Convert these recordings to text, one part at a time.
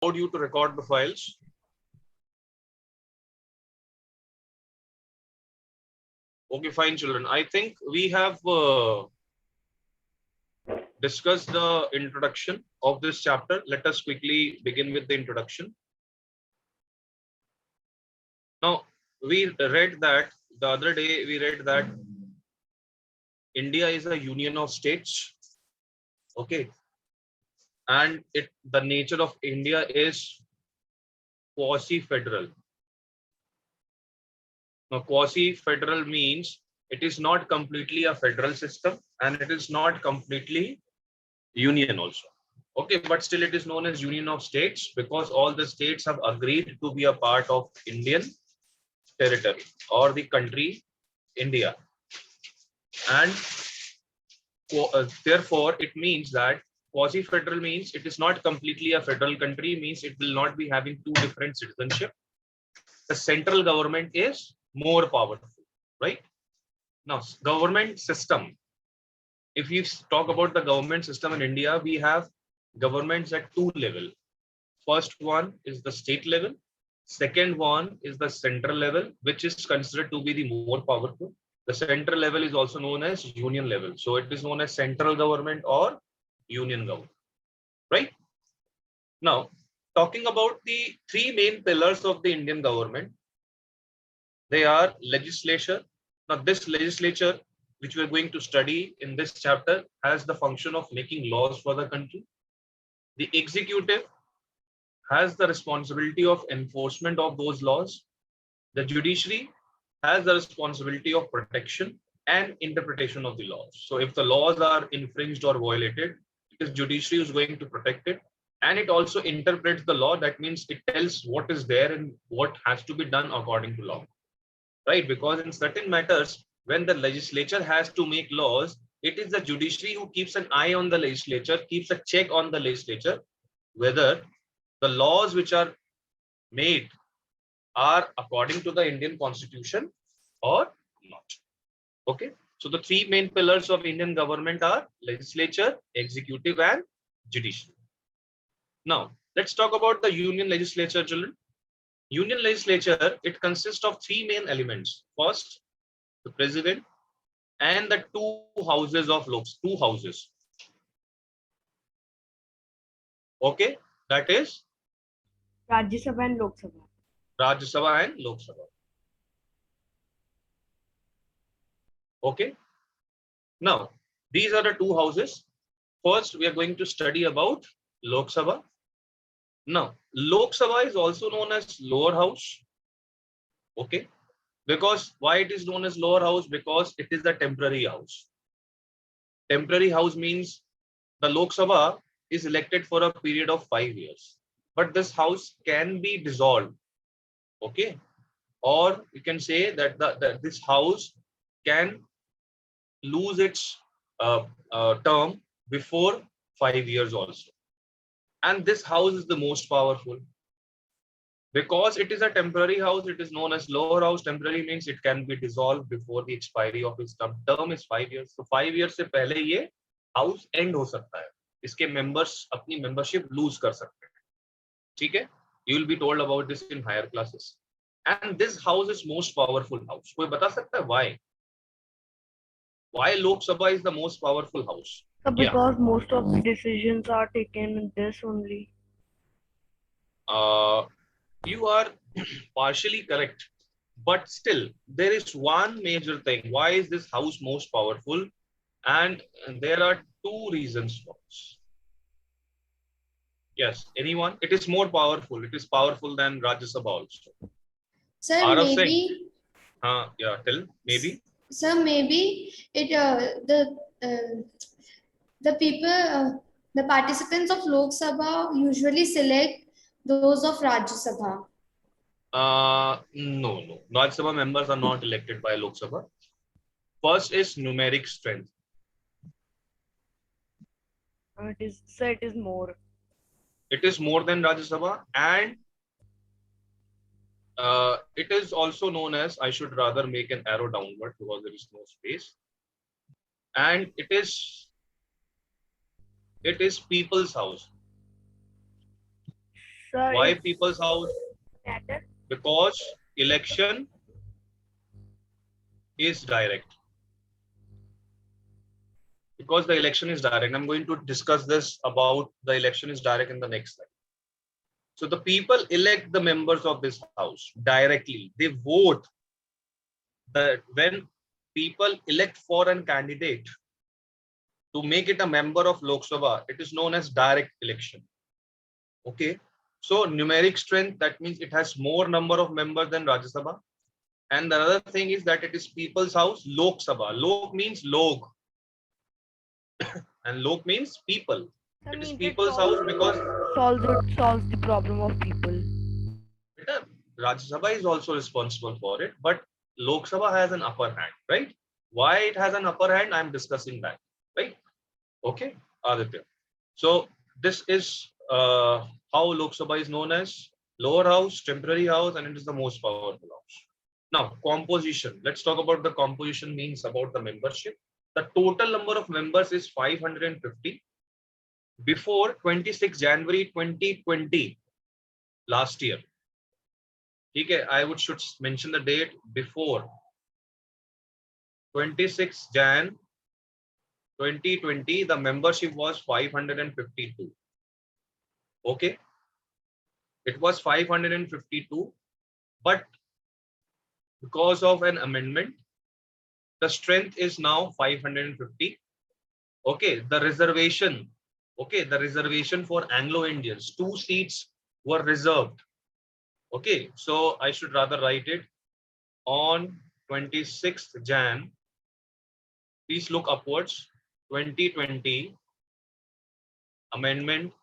You to record the files. Okay, fine, children. I think we have discussed the introduction of this chapter. Let us quickly begin with the introduction. Now, we read that the other day, we read that India is a union of states. Okay. And the nature of India is quasi-federal. Now, quasi-federal means it is not completely a federal system and it is not completely union also. Okay, but still it is known as Union of States because all the states have agreed to be a part of Indian territory or the country India. And therefore, it means that quasi-federal means it is not completely a federal country, means it will not be having two different citizenship. The central government is more powerful, right? Now, government system. If you talk about the government system in India, we have governments at two levels. First one is the state level. Second one is the central level, which is considered to be the more powerful. The central level is also known as union level. So it is known as central government or union government, right? Now, talking about the three main pillars of the Indian government, they are legislature. Now, this legislature, which we are going to study in this chapter, has the function of making laws for the country. The executive has the responsibility of enforcement of those laws. The judiciary has the responsibility of protection and interpretation of the laws. So if the laws are infringed or violated, it is judiciary who is going to protect it. And it also interprets the law. That means it tells what is there and what has to be done according to law, right? Because in certain matters, when the legislature has to make laws, it is the judiciary who keeps an eye on the legislature, keeps a check on the legislature, whether the laws which are made are according to the Indian Constitution or not. Okay. So the three main pillars of Indian government are legislature, executive, and judiciary. Now, let's talk about the union legislature, children. Union legislature, it consists of three main elements. First, the president and the two houses of two houses. Okay, that is Rajya Sabha and Lok Sabha. Rajya Sabha and Lok Sabha. Okay. Now, these are the two houses. First, we are going to study about Lok Sabha. Now, Lok Sabha is also known as lower house. Okay. Because why it is known as lower house? Because it is a temporary house. Temporary house means the Lok Sabha is elected for a period of 5 years. But this house can be dissolved. Okay. Or you can say that this house can lose its term before 5 years also. And this house is the most powerful. Because it is a temporary house, it is known as lower house. Temporary means it can be dissolved before the expiry of its term. Term is 5 years. So 5 years से पहले ये house end हो सकता है. इसके members अपनी membership lose कर सकते हैं. ठीक है? You will be told about this in higher classes. And this house is most powerful house. कोई बता सकता है why? Why Lok Sabha is the most powerful house? Because most of the decisions are taken in this only. You are partially correct, but still there is one major thing. Why is this house most powerful? And there are two reasons for this. Yes, anyone? It is more powerful. It is powerful than Rajya Sabha also. Sir, maybe. Yeah, tell. Maybe. Sir, maybe it the people, the participants of Lok Sabha usually select those of Rajya Sabha. No. Rajya Sabha members are not elected by Lok Sabha. First is numeric strength. It is more. It is more than Rajya Sabha, and it is also known as, I should rather make an arrow downward because there is no space. And it is people's house. Sir, Why it's people's house? matter. Because election is direct. Because the election is direct. I'm going to discuss this about the election is direct in the next slide. So the people elect the members of this house directly. They vote. That when people elect for a candidate to make it a member of Lok Sabha, it is known as direct election. Okay. So numeric strength, that means it has more number of members than Rajya Sabha. And the other thing is that it is people's house, Lok Sabha. Lok means log, and Lok means people. Sir, It is means it people's house because solves the problem of people. Rajya Sabha is also responsible for it, but Lok Sabha has an upper hand, right? Why it has an upper hand, I'm discussing that, right? Okay, Aditya. So this is how Lok Sabha is known as lower house, temporary house, and it is the most powerful house. Now, composition. Let's talk about the composition means about the membership. The total number of members is 550. Before 26 January 2020, last year. Okay, I should mention the date before 26 Jan 2020, the membership was 552. Okay, it was 552, but because of an amendment, the strength is now 550. Okay, the reservation. Okay, the reservation for Anglo-Indians, 2 seats were reserved. Okay, so I should rather write it on 26th Jan. Please look upwards. 2020 amendment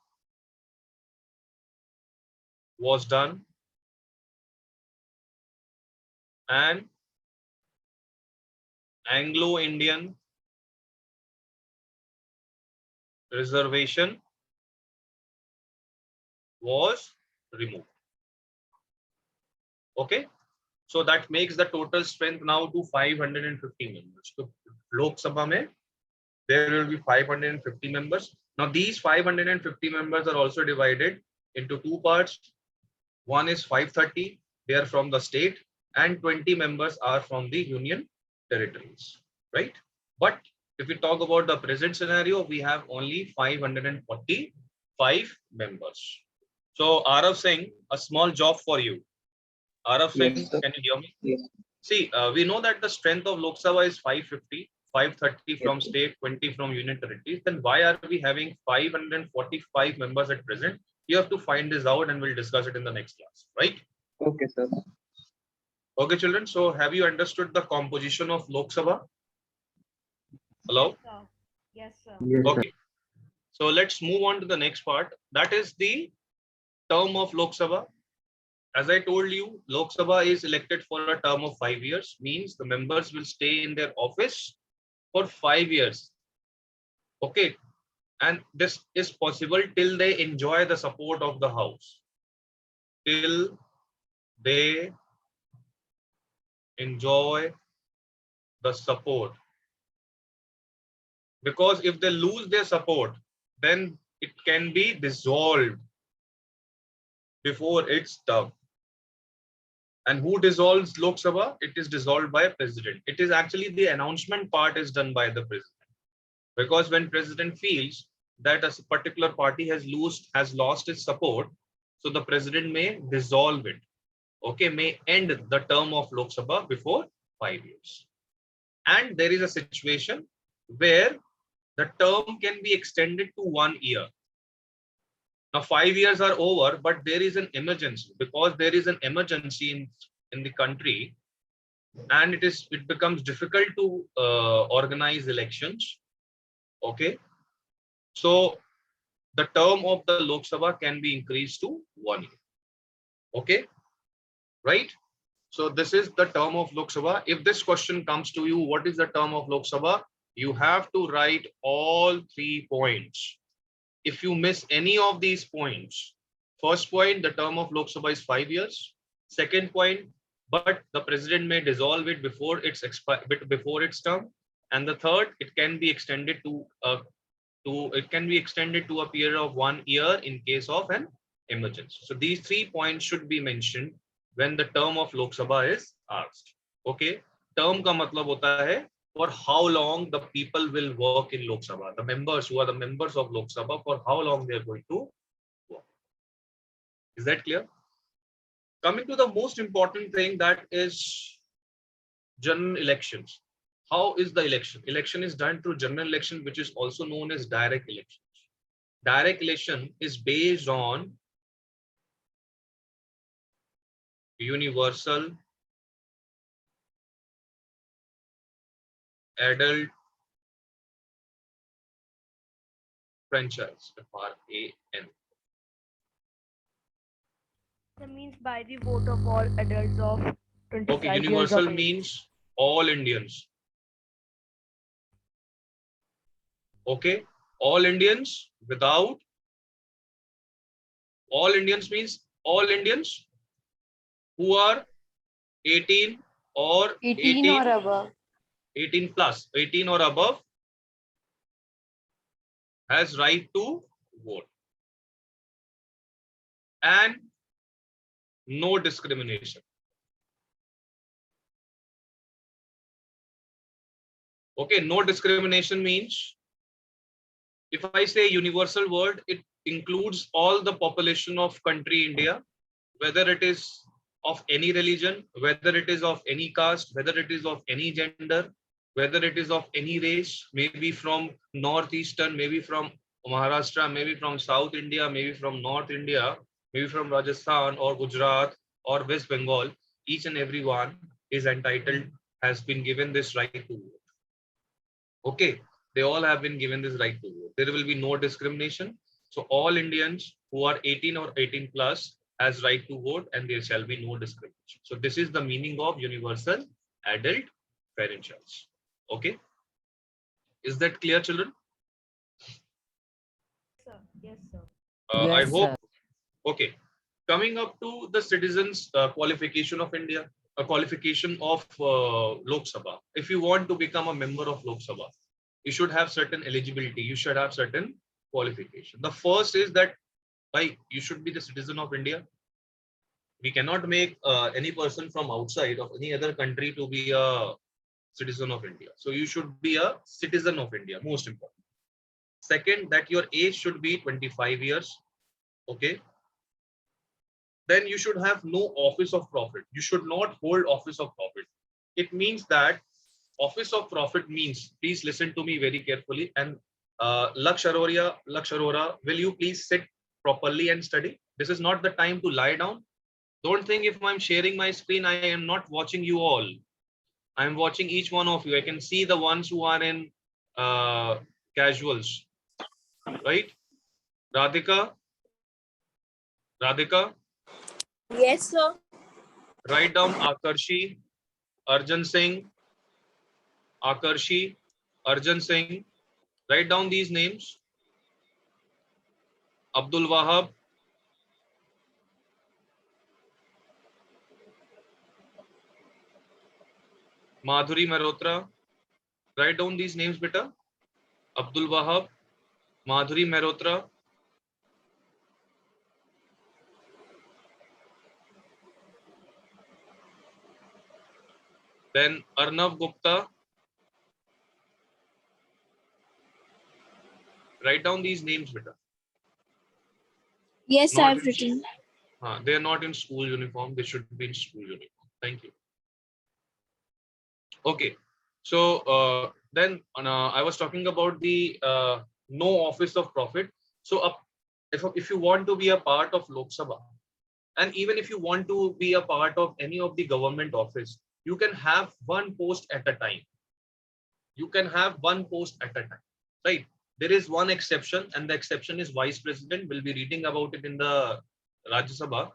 was done and Anglo-Indian reservation was removed. Okay, so that makes the total strength now to 550 members. So Lok Sabha mein, there will be 550 members. Now these 550 members are also divided into 2 parts. One is 530, they are from the state, and 20 members are from the union territories, right? But if we talk about the present scenario, we have only 545 members. So Arav Singh, a small job for you. Arav Singh, Yes, sir. can you hear me? Yes. See, we know that the strength of Lok Sabha is 550, 530 from Yes. state, 20 from union territories. Then why are we having 545 members at present? You have to find this out and we'll discuss it in the next class, right? Okay, sir. Okay, children. So have you understood the composition of Lok Sabha? Hello? Sir. Yes, sir. Yes, Okay. So let's move on to the next part. That is the term of Lok Sabha. As I told you, Lok Sabha is elected for a term of 5 years, means the members will stay in their office for 5 years. Okay. And this is possible till they enjoy the support of the house. Till they enjoy the support. Because if they lose their support, then it can be dissolved before its term. And who dissolves Lok Sabha? It is dissolved by a president. It is actually the announcement part is done by the president. Because when president feels that a particular party has lost its support, so the president may dissolve it. Okay, may end the term of Lok Sabha before 5 years. And there is a situation where the term can be extended to 1 year. Now 5 years are over, but there is an emergency, because there is an emergency in the country, and it becomes difficult to organize elections. Okay, so the term of the Lok Sabha can be increased to 1 year. Okay, right? So this is the term of Lok Sabha. If this question comes to you, what is the term of Lok Sabha? You have to write all 3 points. If you miss any of these points, first point, the term of Lok Sabha is 5 years. Second point, but the president may dissolve it before its term. And the third, it can be extended to a period of 1 year in case of an emergency. So these 3 points should be mentioned when the term of Lok Sabha is asked. Okay, term ka matlab hota hai for how long the people will work in Lok Sabha. The members who are the members of Lok Sabha, for how long they are going to work. Is that clear? Coming to the most important thing, that is general elections. How is the election? Election is done through general election, which is also known as direct elections. Direct election is based on universal adult franchise, FRAN. That means by the vote of all adults of 25 Okay, years universal of age. means all Indians. Okay, all Indians without, all Indians means all Indians who are 18 or 18 or above. 18 plus, 18 or above has right to vote. And no discrimination. Okay, no discrimination means, if I say universal word, it includes all the population of country India, whether it is of any religion, whether it is of any caste, whether it is of any gender, whether it is of any race, maybe from northeastern, maybe from Maharashtra, maybe from South India, maybe from North India, maybe from Rajasthan or Gujarat or West Bengal. Each and every one is entitled, has been given this right to vote. Okay, they all have been given this right to vote. There will be no discrimination. So all Indians who are 18 or 18 plus has right to vote, and there shall be no discrimination. So this is the meaning of universal adult franchise. Okay, is that clear, children? Sir. Yes, sir. I Yes, hope. sir. Okay, coming up to the citizens qualification of India, a qualification of Lok Sabha. If you want to become a member of Lok Sabha, you should have certain eligibility. You should have certain qualification. The first is that, like, you should be the citizen of India. We cannot make any person from outside of any other country to be a citizen of India. So you should be a citizen of India, most important. Second, that your age should be 25 years. Okay. Then you should have no office of profit. You should not hold office of profit. It means that office of profit means, please listen to me very carefully, and Lak Arora, will you please sit properly and study? This is not the time to lie down. Don't think if I'm sharing my screen, I am not watching you all. I am watching each one of you. I can see the ones who are in casuals, right? Radhika? Yes, sir. Write down Akarshi, Arjan Singh, Akarshi, Arjan Singh. Write down these names. Abdul Wahab, Madhuri Mehrotra. Write down these names, beta. Abdul Wahab, Madhuri Mehrotra. Then Arnav Gupta. Write down these names, beta. Yes, Not I've in- written. They are not in school uniform. They should be in school uniform. Thank you. Okay. So then I was talking about the no office of profit. So if you want to be a part of Lok Sabha, and even if you want to be a part of any of the government office, you can have one post at a time. You can have one post at a time, right? There is one exception, and the exception is vice president. We'll be reading about it in the Rajya Sabha.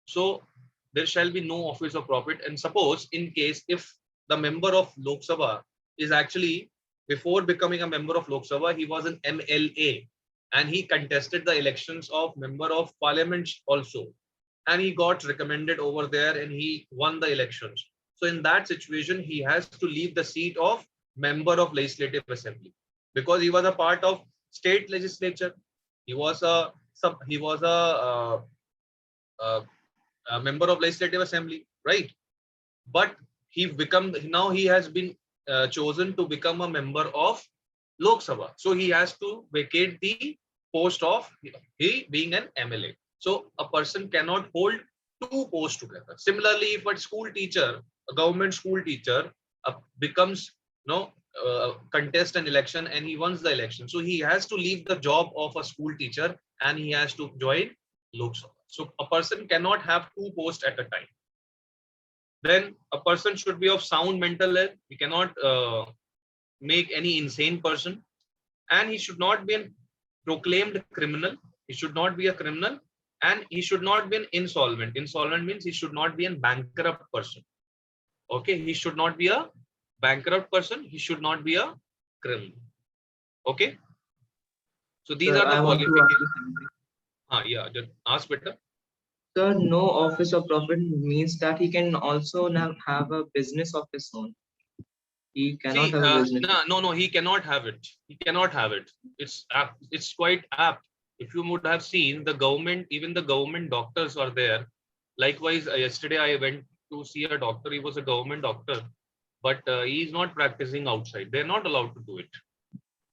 So there shall be no office of profit. And suppose in case if the member of Lok Sabha is actually, before becoming a member of Lok Sabha, he was an MLA and he contested the elections of member of parliament also. And he got recommended over there and he won the elections. So in that situation, he has to leave the seat of member of Legislative Assembly because he was a part of state legislature. He was a a member of Legislative Assembly, right? But now he has been chosen to become a member of Lok Sabha. So he has to vacate the post of he being an MLA. So a person cannot hold two posts together. Similarly, if a school teacher, a government school teacher, becomes contest an election and he wins the election, so he has to leave the job of a school teacher and he has to join Lok Sabha. So a person cannot have two posts at a time. Then a person should be of sound mental health. He cannot make any insane person, and he should not be a proclaimed criminal. He should not be a criminal, and he should not be an insolvent. Insolvent means he should not be a bankrupt person. Okay, he should not be a bankrupt person. He should not be a criminal. Okay, so these Sir, are the I want to ask qualifications. you something. Yeah, just ask better. Sir, no office of profit means that he can also now have a business of his own. He cannot See, have a business. no, he cannot have it. He cannot have it. It's quite apt. If you would have seen the government, even the government doctors are there. Likewise, yesterday I went to see a doctor. He was a government doctor, but he is not practicing outside. They're not allowed to do it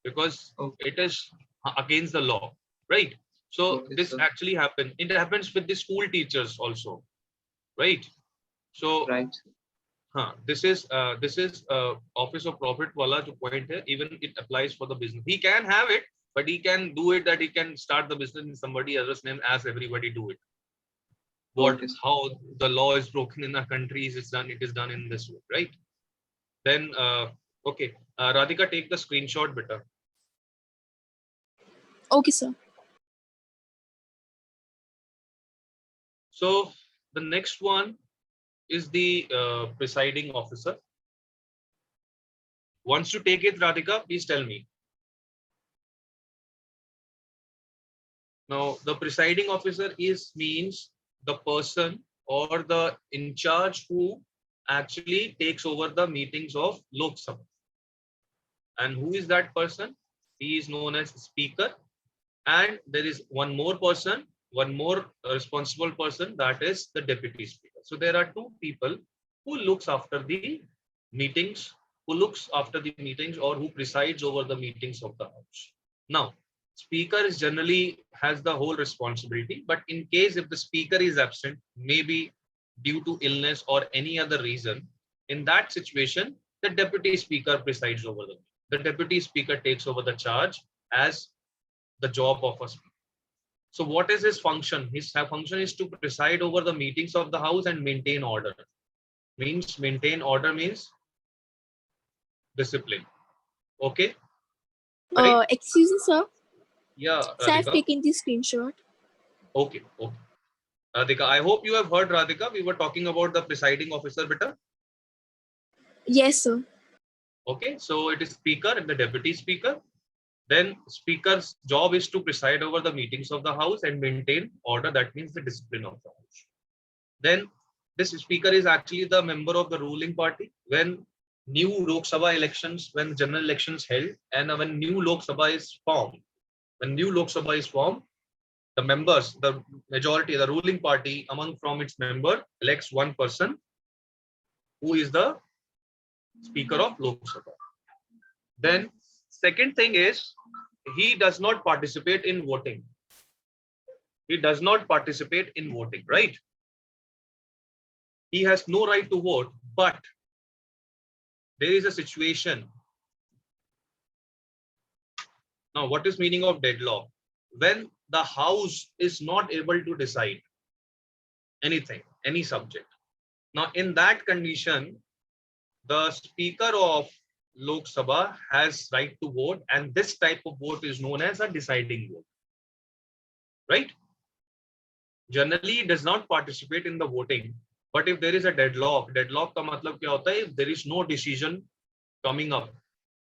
because Okay. it is against the law, right? So Okay, this sir. actually happens. It happens with the school teachers also, right? So Right. this is office of profit wala jo point hai, even it applies for the business. He can have it, but he can do it that he can start the business in somebody else's name as everybody do it. Okay, sir. How the law is broken in our countries, it is done in this way, right? Then okay, Radhika, take the screenshot better. Okay, sir. So the next one is the presiding officer. Once you take it, Radhika, please tell me. Now, the presiding officer means the person or the in charge who actually takes over the meetings of Lok Sabha. And who is that person? He is known as Speaker. And there is one more person, one more responsible person, that is the Deputy Speaker. So there are two people who looks after the meetings, or who presides over the meetings of the House. Now, Speaker is generally has the whole responsibility, but in case if the Speaker is absent, maybe due to illness or any other reason, in that situation, the Deputy Speaker presides over them. The Deputy Speaker takes over the charge as the job of a Speaker. So what is his function? His function is to preside over the meetings of the House and maintain order. Maintain order means discipline. Okay? Right? Excuse me, sir. Yeah, So I've Radhika. taken the screenshot. Okay. Radhika, I hope you have heard, Radhika. We were talking about the presiding officer better. Yes, sir. Okay, so it is Speaker and the Deputy Speaker. Then Speaker's job is to preside over the meetings of the House and maintain order. That means the discipline of the House. Then this Speaker is actually the member of the ruling party. When new Lok Sabha elections, when general elections held, and when new Lok Sabha is formed, the members, the majority, the ruling party from its member elects one person who is the Speaker of Lok Sabha. Then second thing is he does not participate in voting. Right? He has no right to vote, but there is a situation. Now, what is meaning of deadlock? When the House is not able to decide anything, any subject. Now, in that condition, the Speaker of Lok Sabha has right to vote, and this type of vote is known as a deciding vote. Right? Generally, it does not participate in the voting, but if there is a deadlock का मतलब क्या होता है? If there is no decision coming up,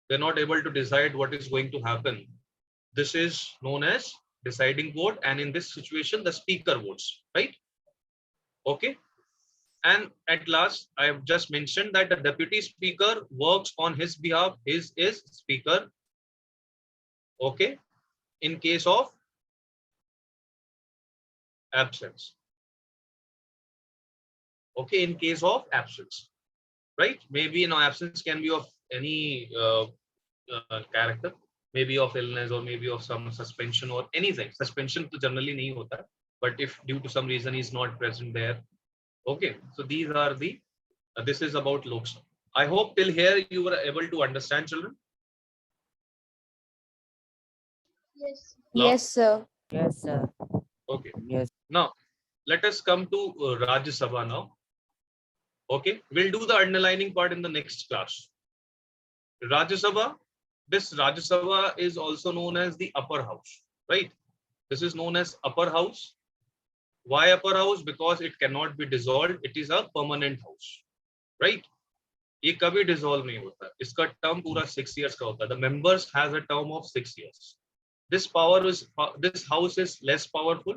they're not able to decide what is going to happen. This is known as deciding vote, and in this situation, the Speaker votes, right? Okay. And at last, I have just mentioned that the Deputy Speaker works on his behalf. His is Speaker. Okay. In case of absence. Okay, in case of absence, right? Maybe absence can be of any character, maybe of illness or maybe of some suspension or anything. Suspension to generally nahi hota, but if due to some reason he's not present there. Okay, so these are the this is about Lok Sabha. I hope till here you were able to understand, children. Yes. Lok? Yes, sir. Yes, sir. Okay. Yes. Now let us come to Rajya Sabha now. Okay, we'll do the underlining part in the next class. Rajya Sabha. This Rajya Sabha is also known as the upper house, right? This is known as upper house. Why upper house? Because it cannot be dissolved. It is a permanent house, right? ये कभी dissolve नहीं होता. इसका term पूरा 6 years का होता है. The members has a term of 6 years. This house is less powerful,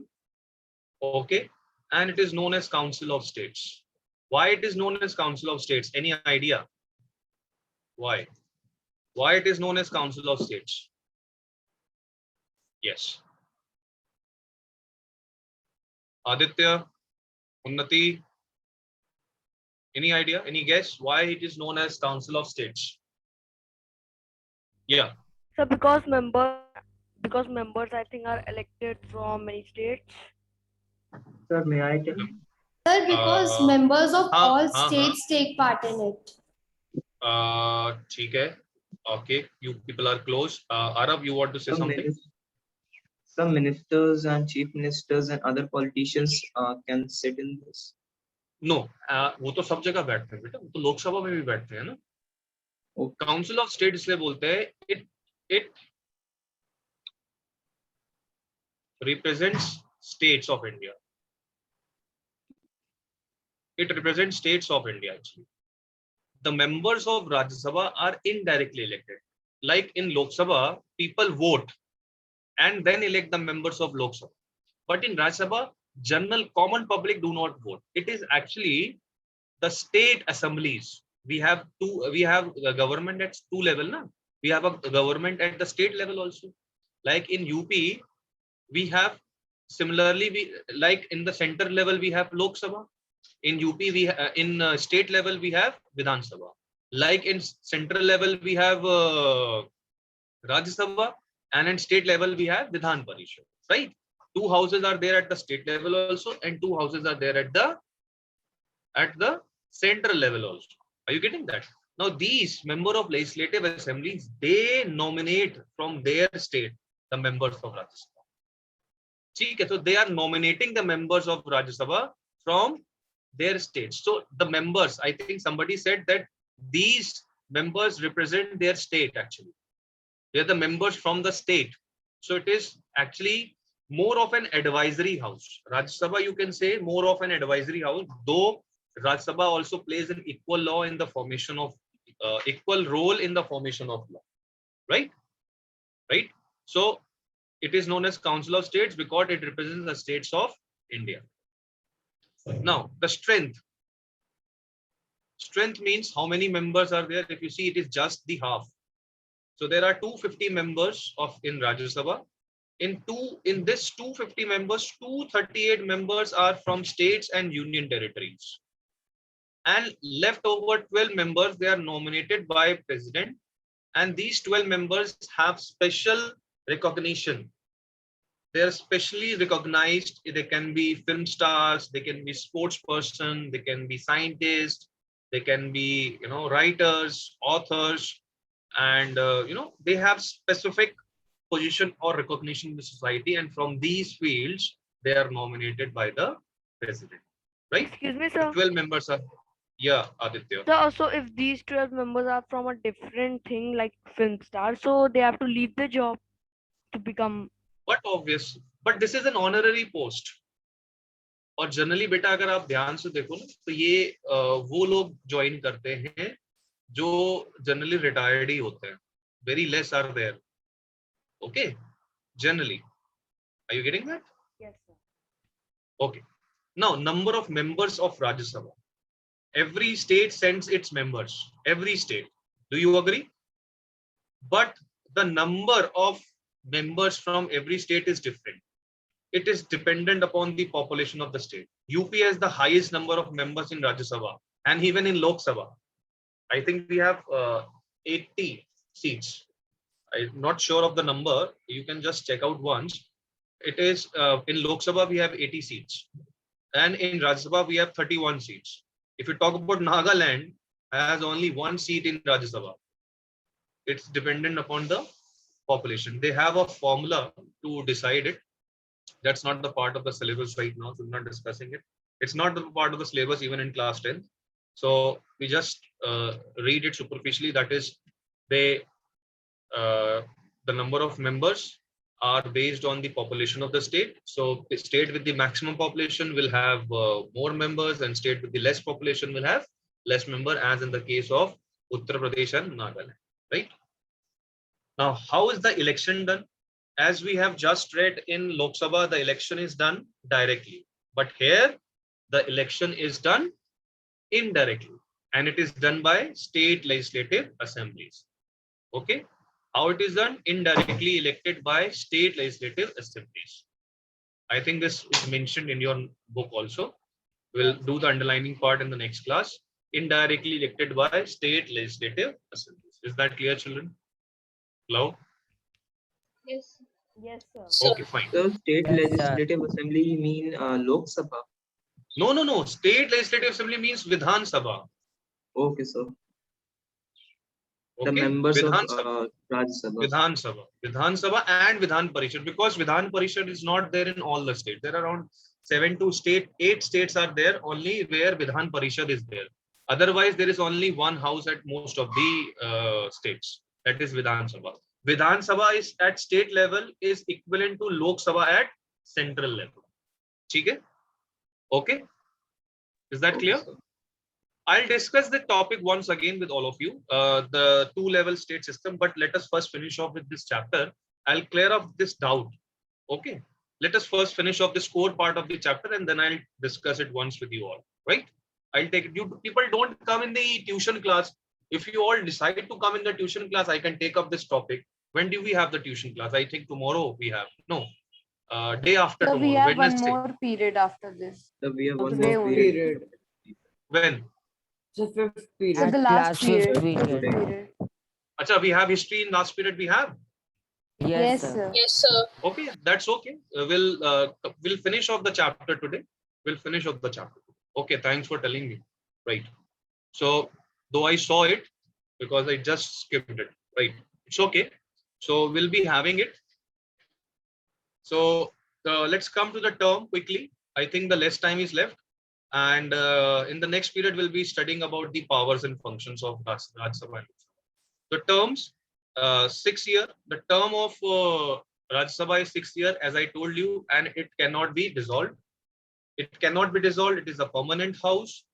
okay, and it is known as Council of States. Why it is known as Council of States? Any idea? Why? Why it is known as Council of States? Yes. Aditya, Unnati, any idea? Any guess why it is known as Council of States? Yeah. So because members I think are elected from many states. Sir, may I tell? Sir, because members of all states take part in it. ठीक है. Okay, you people are close. Arab, you want to say something? Some ministers and chief ministers and other politicians can sit in this. No, वो तो सब जगह बैठते हैं बेटा. वो तो लोकसभा में भी बैठते हैं ना. काउंसिल ऑफ स्टेट इसलिए बोलते हैं it represents states of India. It represents states of India actually. The members of Rajya Sabha are indirectly elected. Like in Lok Sabha, people vote and then elect the members of Lok Sabha. But in Rajya Sabha, general common public do not vote. It is actually the state assemblies. We have the government at two level, na? We have a government at the state level also. Like in UP, we have similarly like in the center level we have Lok Sabha. In UP, in state level we have Vidhan Sabha. Like in central level we have Rajya Sabha, and in state level we have Vidhan Parishad. Right? Two houses are there at the state level also, and two houses are there at the central level also. Are you getting that? Now these member of legislative assemblies, they nominate from their state the members of Rajya Sabha. Okay, so they are nominating the members of Rajya Sabha from their state. So the members, I think somebody said that these members represent their state actually. They are the members from the state. So it is actually more of an advisory house. Rajya Sabha, you can say more of an advisory house, though Rajya Sabha also plays an equal role in the formation of law, right? Right. So it is known as Council of States because it represents the states of India. Now the strength means how many members are there. If you see, it is just the half. So there are 250 members in Rajya Sabha. In this 250 members, 238 members are from states and union territories. And left over 12 members, they are nominated by president. And these 12 members have special recognition. They are specially recognized. They can be film stars, they can be sports person, they can be scientists, they can be writers, authors, and they have specific position or recognition in the society, and from these fields they are nominated by the president, right? Excuse me, sir. 12 members are, yeah, Aditya. So also if these 12 members are from a different thing like film star, so they have to leave the job to become. But obvious, but this is an honorary post. और generally बेटा अगर आप ध्यान से देखो ना, तो ये वो लोग ज्वाइन करते हैं जो जनरली रिटायर्ड ही होते हैं. Very less are there. Okay, generally. Are you getting that? Yes, sir. Okay. Now, number of members of Rajya Sabha. Every state sends its members. Every state. Do you agree? But the number of members from every state is different. it is dependent upon the population of the state. UP has the highest number of members in Rajya Sabha and even in Lok Sabha. I think we have 80 seats. I'm not sure of the number. You can just check out once. It is in Lok Sabha we have 80 seats, and in Rajya Sabha we have 31 seats. If you talk about Nagaland, has only one seat in Rajya Sabha. It's dependent upon the population. They have a formula to decide it. That's not the part of the syllabus right now, so we're not discussing it. It's not the part of the syllabus even in class 10. So we just read it superficially. That is, they the number of members are based on the population of the state. So the state with the maximum population will have more members, and state with the less population will have less member, as in the case of Uttar Pradesh and Nagaland, right? Now, how is the election done? As we have just read in Lok Sabha, the election is done directly. But here, the election is done indirectly, and it is done by state legislative assemblies. Okay? How it is done? Indirectly elected by state legislative assemblies. I think this is mentioned in your book also. We'll do the underlining part in the next class. Indirectly elected by state legislative assemblies. Is that clear, children? Hello? Yes. Yes, sir. Okay, fine. So state Yes, sir. legislative assembly mean Lok Sabha. No. State legislative assembly means Vidhan Sabha. Okay, so the Okay? members Vidhan of Sabha. Rajya Sabha. Vidhan Sabha and Vidhan Parishad, because Vidhan Parishad is not there in all the states. There are around 8 states are there only where Vidhan Parishad is there. Otherwise, there is only one house at most of the states. That is Vidhan Sabha. Vidhan Sabha is at state level is equivalent to Lok Sabha at central level. Okay? Is that clear? Okay, I'll discuss the topic once again with all of you, the two-level state system, but let us first finish off with this chapter. I'll clear up this doubt. Okay. Let us first finish off this core part of the chapter, and then I'll discuss it once with you all, right? I'll take it. You people don't come in the tuition class. If you all decide to come in the tuition class, I can take up this topic. When do we have the tuition class? I think tomorrow we have. No, day after So tomorrow, we have one Wednesday. more period after this. so we have one Today more only. period. When? So fifth So period. the last period. period. period. Acha, we have history in last period. We have. Yes, Yes, sir. Okay, that's okay. We'll finish off the chapter today. We'll finish off the chapter. Okay, thanks for telling me. Right. So though I saw it because I just skipped it. Right. It's okay. So we'll be having it. So let's come to the term quickly. I think the less time is left. And in the next period, we'll be studying about the powers and functions of Rajya Sabha. The terms, 6 year, the term of Rajya Sabha is 6 year, as I told you, and it cannot be dissolved. It cannot be dissolved. It is a permanent house.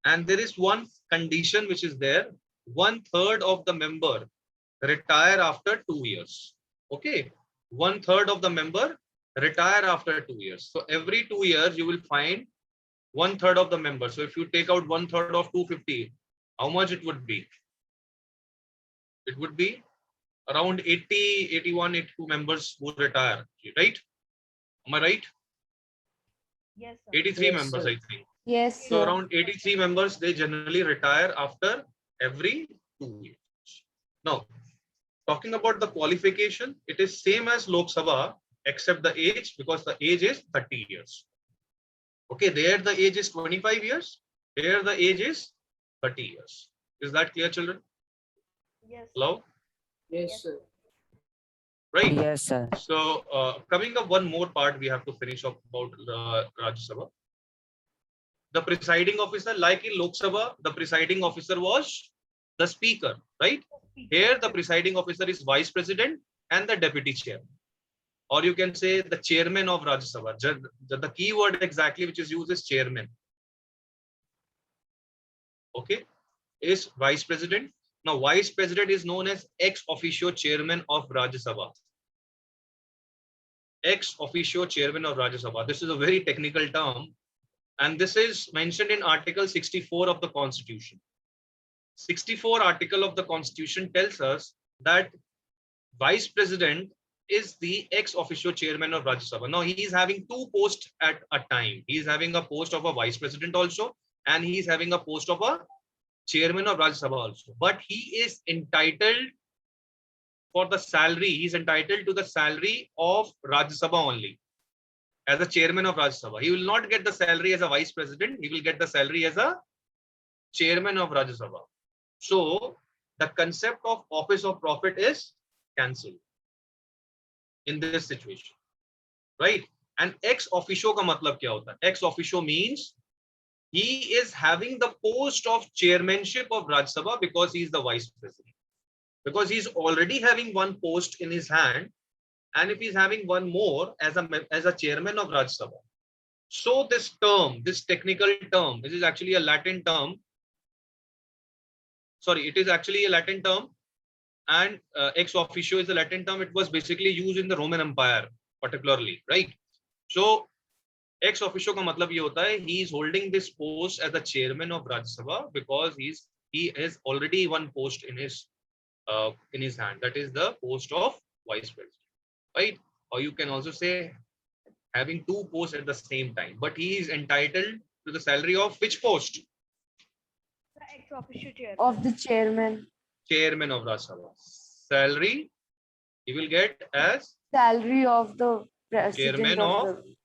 And there is one condition which is there. 1/3 of the member retire after 2 years. Okay. 1/3 of the member retire after 2 years. So every 2 years, you will find 1/3 of the member. So if you take out 1/3 of 250, how much it would be? It would be around 80, 81, 82 members who retire, right? Am I right? Yes, sir. 83 Yes, members, sir. I think. Yes, So sir. around 83 members, they generally retire after every 2 years. Now, talking about the qualification, it is same as Lok Sabha, except the age, because the age is 30 years. Okay, there the age is 25 years. Here the age is 30 years. Is that clear, children? Yes. Hello? Yes, sir. Right. Yes, sir. So coming up, one more part we have to finish up about the Rajya Sabha. The presiding officer, like in Lok Sabha, the presiding officer was the speaker, right? Here the presiding officer is vice president and the deputy chair. Or you can say the chairman of Rajya Sabha. The key word exactly which is used is chairman. Okay, is vice president. Now, vice president is known as ex officio chairman of Rajya Sabha. Ex officio chairman of Rajya Sabha. This is a very technical term, and this is mentioned in Article 64 of the Constitution. 64 article of the Constitution tells us that vice president is the ex officio chairman of Rajya Sabha. Now he is having two posts at a time. He is having a post of a vice president also, and he is having a post of a chairman of Rajya Sabha also. But he is entitled for the salary. He is entitled to the salary of Rajya Sabha only. As a chairman of Rajya Sabha, he will not get the salary as a vice president. He will get the salary as a chairman of Rajya Sabha. So the concept of office of profit is cancelled in this situation, right? And ex officio का मतलब क्या होता है? Ex officio means he is having the post of chairmanship of Rajya Sabha because he is the vice president. Because he is already having one post in his hand, and if he is having one more as a chairman of Rajya Sabha. So this term, this technical term, this is actually a Latin term. Sorry, it is actually a Latin term, and ex officio is a Latin term. It was basically used in the Roman Empire, particularly, right? So ex officio का मतलब ये होता है he is holding this post as the chairman of Rajya Sabha because he has already one post in his hand. That is the post of vice president, right? Or you can also say having two posts at the same time. But he is entitled to the salary of which post? The ex officio chair. Of the chairman. Chairman of Rajya Sabha. Salary he will get as Salary of the president chairman of of the